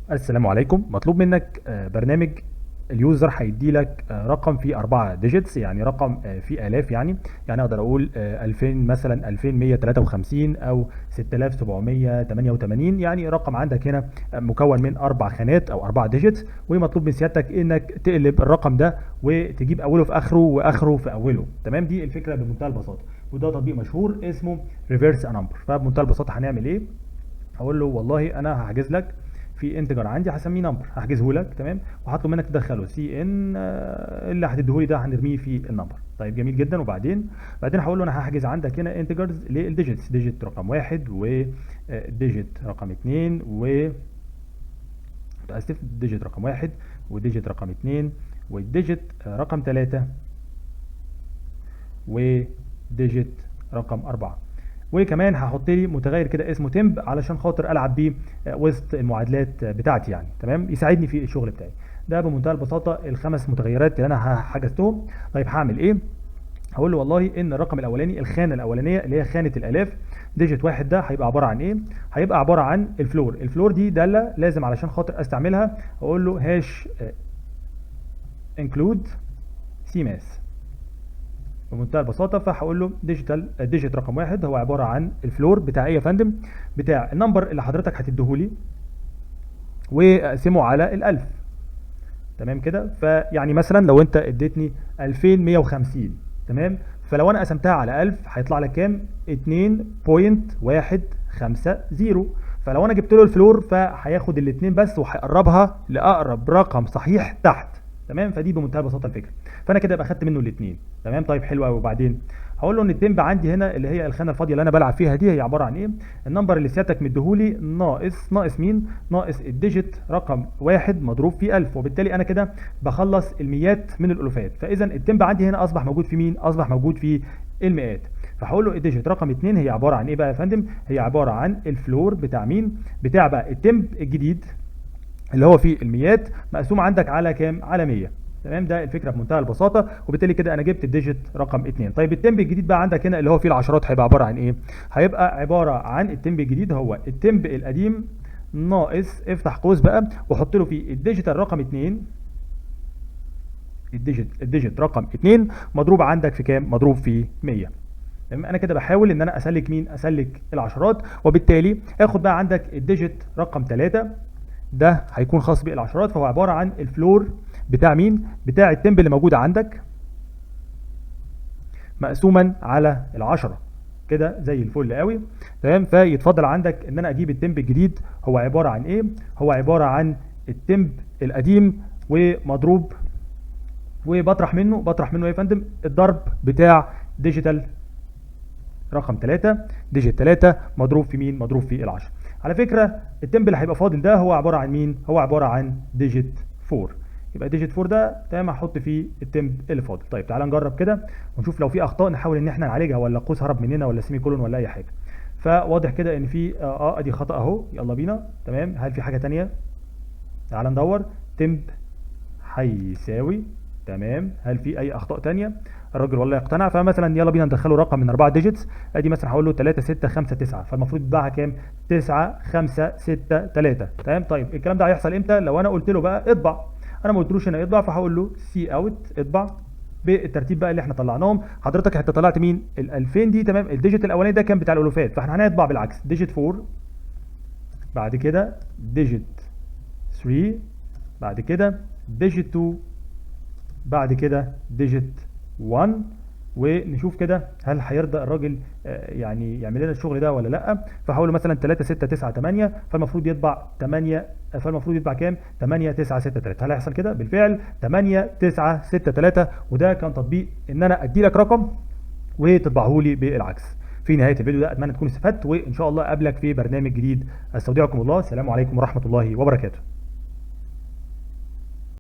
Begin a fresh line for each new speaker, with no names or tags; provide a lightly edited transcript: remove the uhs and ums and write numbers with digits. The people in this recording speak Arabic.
السلام عليكم. مطلوب منك برنامج اليوزر هيدي لك رقم فيه 4 ديجيتس، يعني رقم فيه آلاف. يعني اقدر اقول 2000 مثلا 2153 او 6788. يعني رقم عندك هنا مكون من 4 خانات او 4 ديجيتس، ومطلوب من سيادتك انك تقلب الرقم ده وتجيب اوله في اخره واخره في اوله. تمام، دي الفكره بمنتهى البساطه. وده تطبيق مشهور اسمه ريفيرس نمبر. فبمنتهى البساطه هنعمل ايه؟ هقول له والله انا هحجز لك في انتجر عندي، هسميه نمبر، هحجزه لك. تمام، وهطلب منك تدخله سي ان اللي هتديهولي ده هنرميه في النمبر. طيب جميل جدا. بعدين هقول له انا هحجز عندك هنا انتجرز للديجيتس، ديجيت رقم واحد وديجيت رقم اتنين متاسف، ديجيت رقم واحد وديجيت رقم اتنين والديجيت رقم تلاتة وديجيت رقم أربعة. وكمان هحط لي متغير كده اسمه تمب علشان خاطر العب بيه وسط المعادلات بتاعتي، يعني تمام، يساعدني في الشغل بتاعي. ده بمنتهى البساطه الخمس متغيرات اللي انا حجزتهم. طيب هعمل ايه؟ هقول له والله ان الرقم الاولاني، الخانه الاولانيه اللي هي خانه الالاف، ديجيت واحد، ده هيبقى عباره عن ايه؟ هيبقى عباره عن الفلور. الفلور دي داله لازم علشان خاطر استعملها اقول له هاش انكلود سيماس بمنتهى البساطه. فهقول له ديجيت رقم واحد هو عباره عن الفلور بتاع ايه يا فندم؟ بتاع النمبر اللي حضرتك هتديهولي واقسمه على الالف. تمام كده. فيعني مثلا لو انت اديتني 2150، تمام، فلو انا قسمتها على 1000 هيطلع لك كام؟ 2.150. فلو انا جبت له الفلور فهياخد الاثنين بس وهيقربها لاقرب رقم صحيح تحت. تمام، فدي بمنتهى البساطه الفكره. فانا كده يبقى خدت منه الاثنين. تمام، طيب حلو قوي. وبعدين هقول له ان التمب عندي هنا اللي هي الخانه الفاضيه اللي انا بلعب فيها دي هي عباره عن ايه؟ النمبر اللي سيادتك مديهولي ناقص مين؟ ناقص الديجيت رقم واحد مضروب في 1000. وبالتالي انا كده بخلص الميات من الالوفات. فاذا التمب عندي هنا اصبح موجود في مين؟ اصبح موجود في المئات. فهقول له الديجيت رقم 2 هي عباره عن ايه بقى يا فندم؟ هي عباره عن الفلور بتاع مين؟ بتاع بقى التمب الجديد اللي هو فيه الميات مقسوم عندك على كام؟ على 100. تمام، ده الفكره بمنتهى البساطه. وبالتالي كده انا جبت الديجيت رقم 2. طيب التمب الجديد بقى عندك هنا اللي هو فيه العشرات هيبقى عباره عن ايه؟ هيبقى عباره عن التمب الجديد هو التمب القديم ناقص، افتح قوس بقى وحط له فيه الديجيتال رقم 2، الديجيت رقم 2 مضروب عندك في كام؟ مضروب في 100. تمام، انا كده بحاول ان انا اسلك مين؟ اسلك العشرات. وبالتالي اخد بقى عندك الديجيت رقم 3، ده هيكون خاص بالعشرات، فهو عباره عن الفلور بتاع مين؟ بتاع التمب اللي موجود عندك مقسوما على العشرة. كده زي الفل قوي. تمام، فيتفضل عندك ان انا اجيب التمب الجديد. هو عباره عن ايه؟ هو عباره عن التمب القديم ومضروب، بطرح منه ايه يا فندم؟ الضرب بتاع ديجيتال رقم 3، ديجيت 3 مضروب في مين؟ مضروب في ال10. على فكره التمب اللي هيبقى فاضل ده هو عباره عن مين؟ هو عباره عن ديجيت 4. يبقى ديجيت 4 ده تمام هحط فيه التمب اللي فاضل. طيب تعالى نجرب كده ونشوف لو في اخطاء نحاول ان احنا نعالجها، ولا قوس هرب مننا، ولا سيمي كولون، ولا اي حاجه. فواضح كده ان في ادي خطا اهو. يلا بينا. تمام، هل في حاجه تانية؟ تعالى ندور. تمب هيساوي، تمام، هل في اي اخطاء تانية؟ الراجل والله يقتنع. فمثلا يلا بينا ندخله رقم من 4 ديجيتس. ادي مثلا هقول له 3 6 5 9، فالمفروض يتباعها كام؟ 9 5 6 3. تمام، طيب الكلام ده هيحصل امتى؟ لو انا قلت له بقى اطبع. انا ما قلتلوش هنا اطبع، فهقول له سي اوت اطبع بالترتيب بقى اللي احنا طلعناهم. حضرتك انت طلعت مين؟ ال 2000 دي. تمام، الديجيت الاولاني ده كان بتاع الالوفات، فاحنا هنطبع بالعكس. ديجيت 4، بعد كده ديجيت 3، بعد كده ديجيت 2، بعد كده ديجيت 1. ونشوف كده هل هيرضى الراجل يعني يعمل لنا الشغل ده ولا لا. فهقول له مثلا 3 6 9 8، فالمفروض يطبع 8، فالمفروض يطبع كام؟ 8 9 6 3. هل هيحصل كده؟ بالفعل 8 9 6 3. وده كان تطبيق ان انا ادي لك رقم وتطبعه لي بالعكس. في نهايه الفيديو ده اتمنى تكون استفدت، وان شاء الله اقابلك في برنامج جديد. استودعكم الله. السلام عليكم ورحمه الله وبركاته.